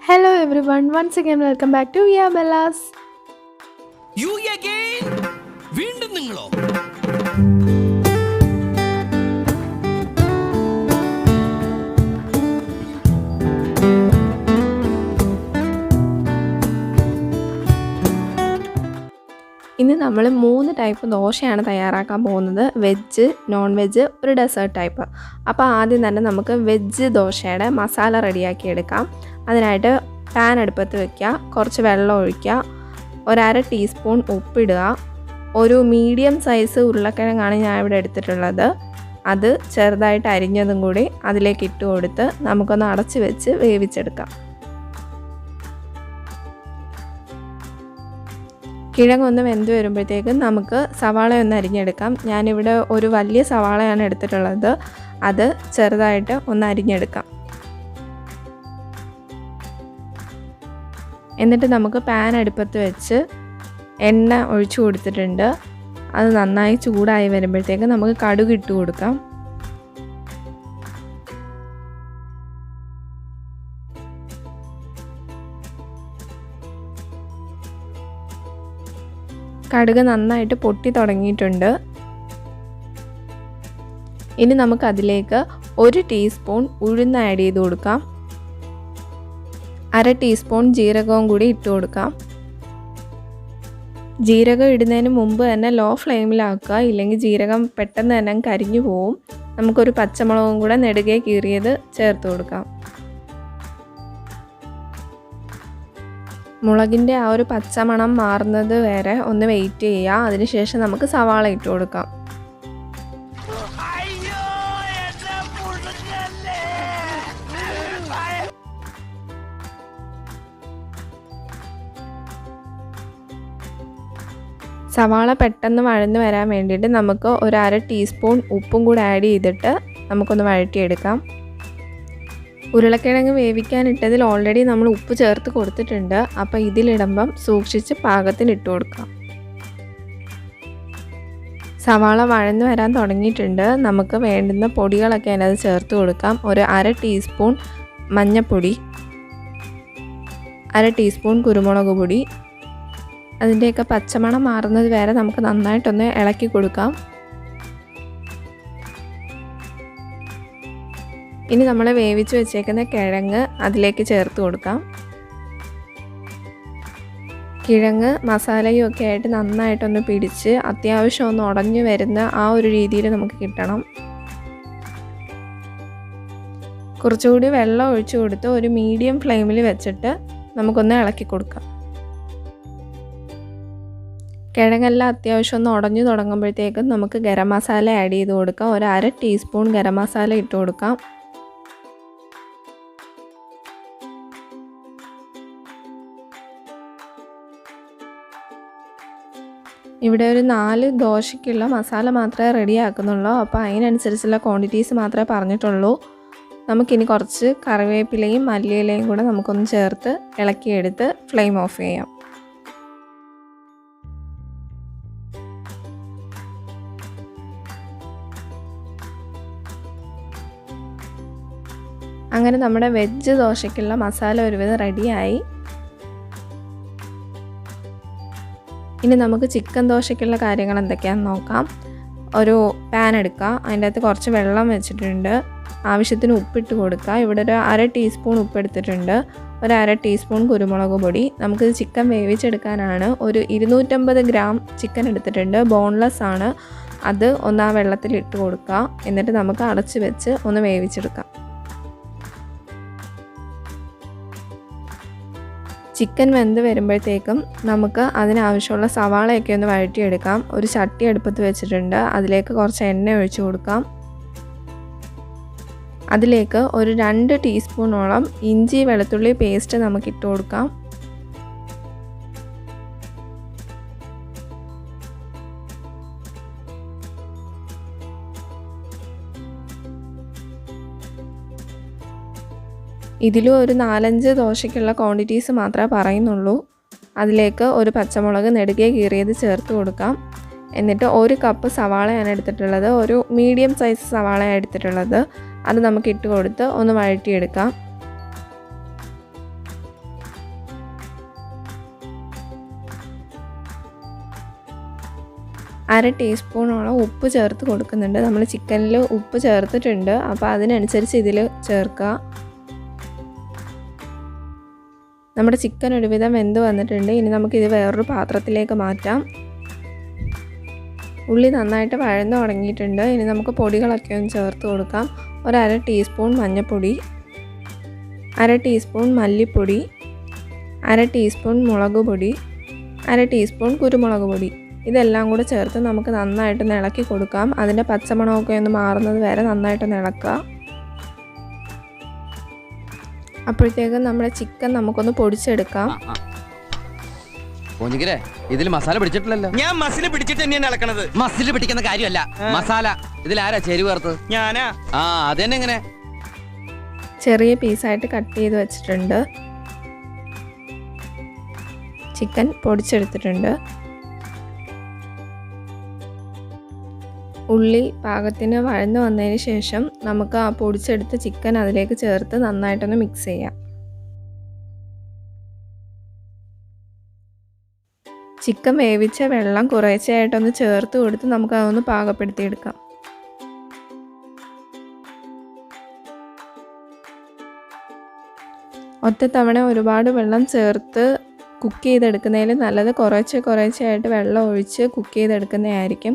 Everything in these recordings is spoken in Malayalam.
Hello everyone, once again welcome back to Yeah Bellas. You again? വീണ്ടും നിങ്ങളോ? ഇന്ന് നമ്മൾ 3 ടൈപ്പ് ദോശയാണ് തയ്യാറാക്കാൻ പോകുന്നത്. വെജ്, നോൺ വെജ്, ഒരു ഡെസേർട്ട് ടൈപ്പ്. അപ്പോൾ ആദ്യം തന്നെ നമുക്ക് വെജ് ദോശയുടെ മസാല റെഡിയാക്കി എടുക്കാം. അതിനായിട്ട് പാൻ അടുപ്പത്ത് വെക്കുക, കുറച്ച് വെള്ളം ഒഴിക്കുക, 1/2 ടീസ്പൂൺ ഉപ്പിടുക, ഒരു മീഡിയം സൈസ് ഉരുളക്കിഴങ്ങാണ് ഞാൻ ഇവിടെ എടുത്തിട്ടുള്ളത്. അത് ചെറുതായിട്ട് അരിഞ്ഞതും കൂടി അതിലേക്ക് ഇട്ട് കൊടുത്ത് നമുക്കൊന്ന് അടച്ച് വെച്ച് വേവിച്ചെടുക്കാം. കിഴങ്ങൊന്ന് വെന്ത് വരുമ്പോഴത്തേക്കും നമുക്ക് സവാള ഒന്ന് അരിഞ്ഞെടുക്കാം. ഞാനിവിടെ ഒരു വലിയ സവാളയാണ് എടുത്തിട്ടുള്ളത്. അത് ചെറുതായിട്ട് ഒന്ന് അരിഞ്ഞെടുക്കാം. എന്നിട്ട് നമുക്ക് പാൻ അടുപ്പത്ത് വെച്ച് എണ്ണ ഒഴിച്ചു കൊടുത്തിട്ടുണ്ട്. അത് നന്നായി ചൂടായി വരുമ്പോഴത്തേക്കും നമുക്ക് കടുക് ഇട്ട് കൊടുക്കാം. കടുക് നന്നായിട്ട് പൊട്ടി തുടങ്ങിയിട്ടുണ്ട്. ഇനി നമുക്ക് അതിലേക്ക് 1 ടീസ്പൂൺ ഉഴുന്ന് ആഡ് ചെയ്ത് കൊടുക്കാം. 1/2 ടീസ്പൂൺ ജീരകവും കൂടി ഇട്ട് കൊടുക്കാം. ജീരകം ഇടുന്നതിന് മുമ്പ് തന്നെ ലോ ഫ്ലെയിമിലാക്കുക, ഇല്ലെങ്കിൽ ജീരകം പെട്ടെന്ന് തന്നെ കരിഞ്ഞു പോവും. നമുക്കൊരു പച്ചമുളകും കൂടെ നെടുകെ കീറിയത് ചേർത്ത് കൊടുക്കാം. മുളകിൻ്റെ ആ ഒരു പച്ചമണം മാറുന്നത് വരെ ഒന്ന് വെയിറ്റ് ചെയ്യുക. അതിനുശേഷം നമുക്ക് സവാള ഇട്ട് കൊടുക്കാം. സവാള പെട്ടെന്ന് വഴന്ന് വരാൻ വേണ്ടിയിട്ട് നമുക്ക് 1/2 ടീസ്പൂൺ ഉപ്പും കൂടി ആഡ് ചെയ്തിട്ട് നമുക്കൊന്ന് വഴറ്റിയെടുക്കാം. ഉരുളക്കിഴങ്ങ് വേവിക്കാനിട്ടതിൽ ഓൾറെഡി നമ്മൾ ഉപ്പ് ചേർത്ത് കൊടുത്തിട്ടുണ്ട്. അപ്പോൾ ഇതിലിടുമ്പം സൂക്ഷിച്ച് പാകത്തിന് ഇട്ട് കൊടുക്കാം. സവാള വഴന്ന് വരാൻ തുടങ്ങിയിട്ടുണ്ട്. നമുക്ക് വേണ്ടുന്ന പൊടികളൊക്കെ അതിനകത്ത് ചേർത്ത് കൊടുക്കാം. 1/2 ടീസ്പൂൺ മഞ്ഞൾപ്പൊടി, 1/2 ടീസ്പൂൺ കുരുമുളക് പൊടി. അതിൻ്റെയൊക്കെ പച്ചമണം മാറുന്നത് വരെ നമുക്ക് നന്നായിട്ടൊന്ന് ഇളക്കി കൊടുക്കാം. ഇനി നമ്മൾ വേവിച്ച് വെച്ചേക്കുന്ന കിഴങ്ങ് അതിലേക്ക് ചേർത്ത് കൊടുക്കാം. കിഴങ്ങ് മസാലയും ഒക്കെ ആയിട്ട് നന്നായിട്ടൊന്ന് പിടിച്ച് അത്യാവശ്യം ഒന്ന് ഉടഞ്ഞു വരുന്ന ആ ഒരു രീതിയിൽ നമുക്ക് കിട്ടണം. കുറച്ചുകൂടി വെള്ളം ഒഴിച്ചു കൊടുത്ത് ഒരു മീഡിയം ഫ്ലെയിമിൽ വെച്ചിട്ട് നമുക്കൊന്ന് ഇളക്കി കൊടുക്കാം. കിഴങ്ങെല്ലാം അത്യാവശ്യം ഒന്ന് ഉടഞ്ഞു തുടങ്ങുമ്പോഴത്തേക്കും നമുക്ക് ഗരം മസാല ആഡ് ചെയ്ത് കൊടുക്കാം. 1/2 ടീസ്പൂൺ ഗരം മസാല ഇട്ട് കൊടുക്കാം. ഇവിടെ ഒരു 4 ദോശയ്ക്കുള്ള മസാല മാത്രമേ റെഡിയാക്കുന്നുള്ളൂ. അപ്പോൾ അതിനനുസരിച്ചുള്ള ക്വാണ്ടിറ്റീസ് മാത്രമേ പറഞ്ഞിട്ടുള്ളൂ. നമുക്കിനി കുറച്ച് കറിവേപ്പിലയും മല്ലിയിലയും കൂടെ നമുക്കൊന്ന് ചേർത്ത് ഇളക്കിയെടുത്ത് ഫ്ലെയിം ഓഫ് ചെയ്യാം. അങ്ങനെ നമ്മുടെ വെജ് ദോശയ്ക്കുള്ള മസാല ഒരുവിധം റെഡിയായി. ഇനി നമുക്ക് ചിക്കൻ ദോശയ്ക്കുള്ള കാര്യങ്ങൾ എന്തൊക്കെയാണെന്ന് നോക്കാം. ഒരു പാൻ എടുക്കുക, അതിൻ്റെ അകത്ത് കുറച്ച് വെള്ളം വെച്ചിട്ടുണ്ട്, ആവശ്യത്തിന് ഉപ്പിട്ട് കൊടുക്കുക. ഇവിടെ ഒരു 1/2 ടീസ്പൂൺ ഉപ്പ് എടുത്തിട്ടുണ്ട്, 1/2 ടീസ്പൂൺ കുരുമുളക് പൊടി. നമുക്ക് ചിക്കൻ വേവിച്ചെടുക്കാനാണ്. ഒരു 250 ഗ്രാം ചിക്കൻ എടുത്തിട്ടുണ്ട്, ബോൺലെസ് ആണ്. അത് ഒന്ന് ആ വെള്ളത്തിൽ ഇട്ട് കൊടുക്കുക. എന്നിട്ട് നമുക്ക് അടച്ച് വെച്ച് ഒന്ന് വേവിച്ചെടുക്കാം. ചിക്കൻ വെന്ത് വരുമ്പോഴത്തേക്കും നമുക്ക് അതിനാവശ്യമുള്ള സവാളയൊക്കെ ഒന്ന് വഴറ്റിയെടുക്കാം. ഒരു ചട്ടി അടുപ്പത്ത് വെച്ചിട്ടുണ്ട്, അതിലേക്ക് കുറച്ച് എണ്ണ ഒഴിച്ചു കൊടുക്കാം. അതിലേക്ക് ഒരു 2 ടീസ്പൂണോളം ഇഞ്ചി വെളുത്തുള്ളി പേസ്റ്റ് നമുക്ക് ഇട്ട് കൊടുക്കാം. ഇതിലും ഒരു 4-5 ദോശയ്ക്കുള്ള ക്വാണ്ടിറ്റീസ് മാത്രമേ പറയുന്നുള്ളൂ. അതിലേക്ക് ഒരു പച്ചമുളക് നെടുകെ കീറിയത് ചേർത്ത് കൊടുക്കാം. എന്നിട്ട് 1 കപ്പ് സവാളയാണ് എടുത്തിട്ടുള്ളത്, ഒരു മീഡിയം സൈസ് സവാളയാണ് എടുത്തിട്ടുള്ളത്. അത് നമുക്ക് ഇട്ട് കൊടുത്ത് ഒന്ന് വഴറ്റിയെടുക്കാം. 1/2 ടീസ്പൂണോളം ഉപ്പ് ചേർത്ത് കൊടുക്കുന്നുണ്ട്. നമ്മൾ ചിക്കനിൽ ഉപ്പ് ചേർത്തിട്ടുണ്ട്, അപ്പോൾ അതിനനുസരിച്ച് ഇതിൽ ചേർക്കുക. നമ്മുടെ ചിക്കൻ ഒരുവിധം വെന്ത് വന്നിട്ടുണ്ട്. ഇനി നമുക്കിത് വേറൊരു പാത്രത്തിലേക്ക് മാറ്റാം. ഉള്ളി നന്നായിട്ട് വഴന്ന് തുടങ്ങിയിട്ടുണ്ട്. ഇനി നമുക്ക് പൊടികളൊക്കെ ഒന്ന് ചേർത്ത് കൊടുക്കാം. 1/2 ടീസ്പൂൺ മഞ്ഞൾപ്പൊടി, 1/2 ടീസ്പൂൺ മല്ലിപ്പൊടി, 1/2 ടീസ്പൂൺ മുളക് പൊടി, 1/2 ടീസ്പൂൺ കുരുമുളക് പൊടി. ഇതെല്ലാം കൂടെ ചേർത്ത് നമുക്ക് നന്നായിട്ട് ഇളക്കി കൊടുക്കാം. അതിൻ്റെ പച്ചമണമൊക്കെ ഒന്ന് മാറുന്നത് വരെ നന്നായിട്ട് ഇളക്കുക. അപ്പോഴത്തേക്കും നമ്മുടെ ചിക്കൻ നമുക്കൊന്ന് പൊടിച്ചെടുക്കാം. ഇതിൽ മസാല പിടിച്ചിട്ടില്ലല്ലോ. ഞാൻ മസിൽ പിടിച്ചിട്ട് തന്നെയാണ് ഇളക്കണത്. മസിൽ പിടിക്കുന്ന കാര്യമല്ല, മസാല. ഇതിൽ ആരാ ചേരുവ ചേർത്ത്? ഞാനാ. അതെന്നെ. എങ്ങനെ? ചെറിയ പീസായിട്ട് കട്ട് ചെയ്ത് വെച്ചിട്ടുണ്ട്. ചിക്കൻ പൊടിച്ചെടുത്തിട്ടുണ്ട്. ഉള്ളി പാകത്തിന് വഴന്ന് വന്നതിന് ശേഷം നമുക്ക് ആ പൊടിച്ചെടുത്ത ചിക്കൻ അതിലേക്ക് ചേർത്ത് നന്നായിട്ടൊന്ന് മിക്സ് ചെയ്യാം. ചിക്കൻ വേവിച്ച വെള്ളം കുറേശ്ശെയായിട്ടൊന്ന് ചേർത്ത് കൊടുത്ത് നമുക്ക് അതൊന്ന് പാകപ്പെടുത്തിയെടുക്കാം. ഒറ്റത്തവണ ഒരുപാട് വെള്ളം ചേർത്ത് കുക്ക് ചെയ്തെടുക്കുന്നതിൽ നല്ലത് കുറേശ്ശെയായിട്ട് വെള്ളം ഒഴിച്ച് കുക്ക് ചെയ്തെടുക്കുന്നതായിരിക്കും.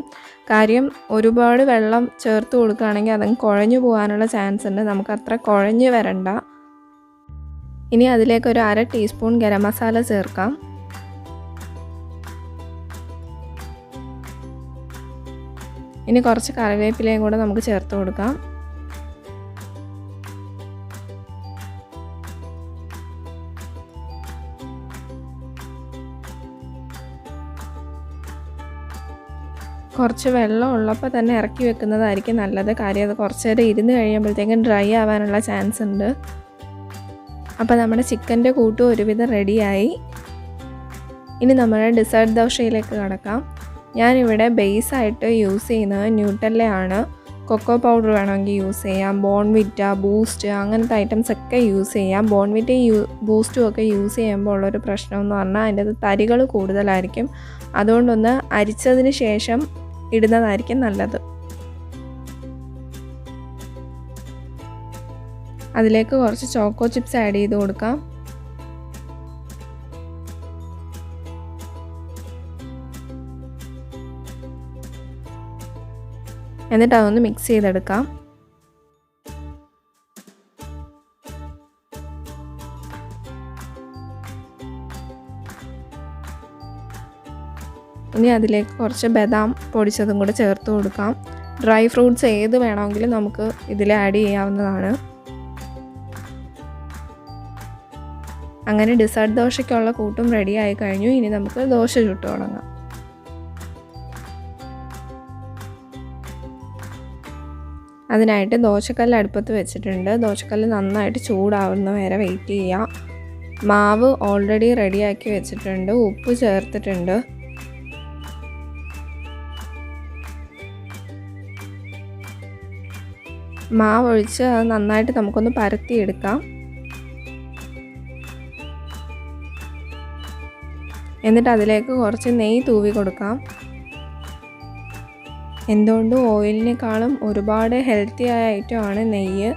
കാര്യം ഒരുപാട് വെള്ളം ചേർത്ത് കൊടുക്കുകയാണെങ്കിൽ അതങ്ങ് കുഴഞ്ഞു പോകാനുള്ള ചാൻസ് ഉണ്ട്. നമുക്ക് അത്ര കുഴഞ്ഞ് വരണ്ട. ഇനി അതിലേക്ക് ഒരു 1/2 ടീസ്പൂൺ ഗരം മസാല ചേർക്കാം. ഇനി കുറച്ച് കറിവേപ്പിലയും കൂടെ നമുക്ക് ചേർത്ത് കൊടുക്കാം. കുറച്ച് വെള്ളം ഉള്ളപ്പോൾ തന്നെ ഇറക്കി വെക്കുന്നതായിരിക്കും നല്ലത്. കാര്യം അത് കുറച്ച് നേരം ഇരുന്ന് കഴിയുമ്പോഴത്തേക്കും ഡ്രൈ ആവാനുള്ള ചാൻസ് ഉണ്ട്. അപ്പോൾ നമ്മുടെ ചിക്കൻ്റെ കൂട്ടും ഒരുവിധം റെഡിയായി. ഇനി നമ്മുടെ ഡെസേർട്ട് ദോശയിലേക്ക് കടക്കാം. ഞാനിവിടെ ബേസായിട്ട് യൂസ് ചെയ്യുന്നത് ന്യൂട്ടെല്ലയാണ്. കൊക്കോ പൗഡർ വേണമെങ്കിൽ യൂസ് ചെയ്യാം. ബോൺവിറ്റ, ബൂസ്റ്റ് അങ്ങനത്തെ ഐറ്റംസ് ഒക്കെ യൂസ് ചെയ്യാം. ബോൺവിറ്റയും ബൂസ്റ്റും ഒക്കെ യൂസ് ചെയ്യുമ്പോൾ ഉള്ളൊരു പ്രശ്നം എന്ന് പറഞ്ഞാൽ അതിൻ്റെ അത് തരികൾ കൂടുതലായിരിക്കും. അതുകൊണ്ടൊന്ന് അരിച്ചതിന് ശേഷം ഇടുന്നതായിരിക്കും നല്ലത്. അതിലേക്ക് കുറച്ച് ചോക്കോ ചിപ്സ് ആഡ് ചെയ്ത് കൊടുക്കാം. എന്നിട്ട് അതൊന്ന് മിക്സ് ചെയ്തെടുക്കാം. ഇനി അതിലേക്ക് കുറച്ച് ബദാം പൊടിച്ചതും കൂടെ ചേർത്ത് കൊടുക്കാം. ഡ്രൈ ഫ്രൂട്ട്സ് ഏത് വേണമെങ്കിലും നമുക്ക് ഇതിൽ ആഡ് ചെയ്യാവുന്നതാണ്. അങ്ങനെ ഡെസേർട്ട് ദോശയ്ക്കുള്ള കൂട്ടും റെഡി ആയി കഴിഞ്ഞു. ഇനി നമുക്ക് ദോശ ചുട്ട് തുടങ്ങാം. അതിനായിട്ട് ദോശക്കല്ല് അടുപ്പത്ത് വെച്ചിട്ടുണ്ട്. ദോശക്കല്ല് നന്നായിട്ട് ചൂടാവുന്ന വരെ വെയിറ്റ് ചെയ്യുക. മാവ് ഓൾറെഡി റെഡിയാക്കി വെച്ചിട്ടുണ്ട്. ഉപ്പ് ചേർത്തിട്ടുണ്ട്. മാവ് ഒഴിച്ച് അത് നന്നായിട്ട് നമുക്കൊന്ന് പരത്തിയെടുക്കാം. എന്നിട്ട് അതിലേക്ക് കുറച്ച് നെയ്യ് തൂവി കൊടുക്കാം. എന്തുകൊണ്ടും ഓയിലിനേക്കാളും ഒരുപാട് ഹെൽത്തി ആയ ഐറ്റമാണ് നെയ്യ്.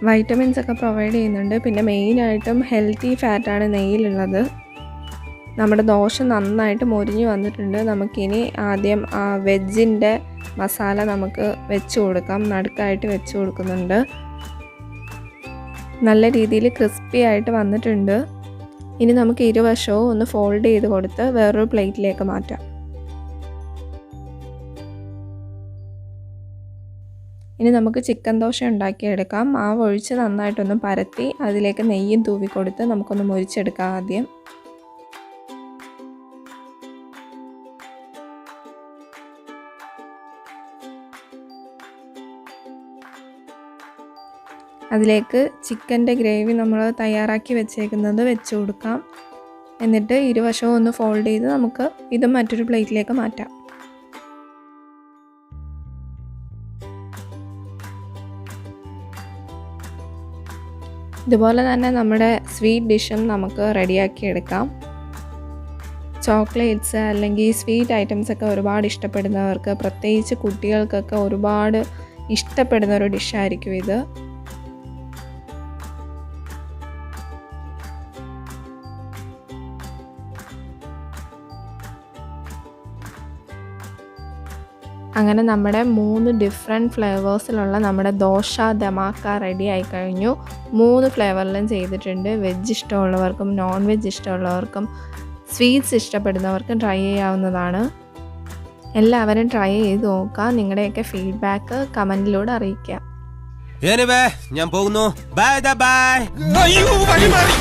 വൈറ്റമിൻസ് ഒക്കെ പ്രൊവൈഡ് ചെയ്യുന്നുണ്ട്. പിന്നെ മെയിനായിട്ടും ഹെൽത്തി ഫാറ്റാണ് നെയ്യിലുള്ളത്. നമ്മുടെ ദോശ നന്നായിട്ട് മൊരിഞ്ഞ് വന്നിട്ടുണ്ട്. നമുക്കിനി ആദ്യം വെജിൻ്റെ മസാല നമുക്ക് വെച്ച് കൊടുക്കാം. നടുക്കായിട്ട് വെച്ച് കൊടുക്കുന്നുണ്ട്. നല്ല രീതിയിൽ ക്രിസ്പി ആയിട്ട് വന്നിട്ടുണ്ട്. ഇനി നമുക്ക് ഇരുവശവും ഒന്ന് ഫോൾഡ് ചെയ്ത് കൊടുത്ത് വേറൊരു പ്ലേറ്റിലേക്ക് മാറ്റാം. ഇനി നമുക്ക് ചിക്കൻ ദോശ ഉണ്ടാക്കിയെടുക്കാം. മാവ് ഒഴിച്ച് നന്നായിട്ടൊന്ന് പരത്തി അതിലേക്ക് നെയ്യും തൂവി കൊടുത്ത് നമുക്കൊന്ന് മൊരിച്ചെടുക്കാം ആദ്യം. അതിലേക്ക് ചിക്കൻ്റെ ഗ്രേവി നമ്മൾ തയ്യാറാക്കി വെച്ചേക്കുന്നത് വെച്ച് കൊടുക്കാം. എന്നിട്ട് ഇരുവശവും ഒന്ന് ഫോൾഡ് ചെയ്ത് നമുക്ക് ഇത് മറ്റൊരു പ്ലേറ്റിലേക്ക് മാറ്റാം. ഇതുപോലെ തന്നെ നമ്മുടെ സ്വീറ്റ് ഡിഷും നമുക്ക് റെഡിയാക്കി എടുക്കാം. ചോക്ലേറ്റ്സ് അല്ലെങ്കിൽ സ്വീറ്റ് ഐറ്റംസ് ഒക്കെ ഒരുപാട് ഇഷ്ടപ്പെടുന്നവർക്ക്, പ്രത്യേകിച്ച് കുട്ടികൾക്കൊക്കെ ഒരുപാട് ഇഷ്ടപ്പെടുന്ന ഒരു ഡിഷായിരിക്കും ഇത്. അങ്ങനെ നമ്മുടെ 3 ഡിഫറെൻറ്റ് ഫ്ലേവേഴ്സിലുള്ള നമ്മുടെ ദോശ ധമാക്ക റെഡി ആയി കഴിഞ്ഞു. 3 ഫ്ലേവറിലും ചെയ്തിട്ടുണ്ട്. വെജ് ഇഷ്ടമുള്ളവർക്കും നോൺ വെജ് ഇഷ്ടമുള്ളവർക്കും സ്വീറ്റ്സ് ഇഷ്ടപ്പെടുന്നവർക്കും ട്രൈ ചെയ്യാവുന്നതാണ്. എല്ലാവരും ട്രൈ ചെയ്ത് നോക്കുക. നിങ്ങളുടെയൊക്കെ ഫീഡ്ബാക്ക് കമൻറ്റിലൂടെ അറിയിക്കുക. ഞാൻ പോകുന്നു. Bye bye. അയ്യോ, വഴി മാറി.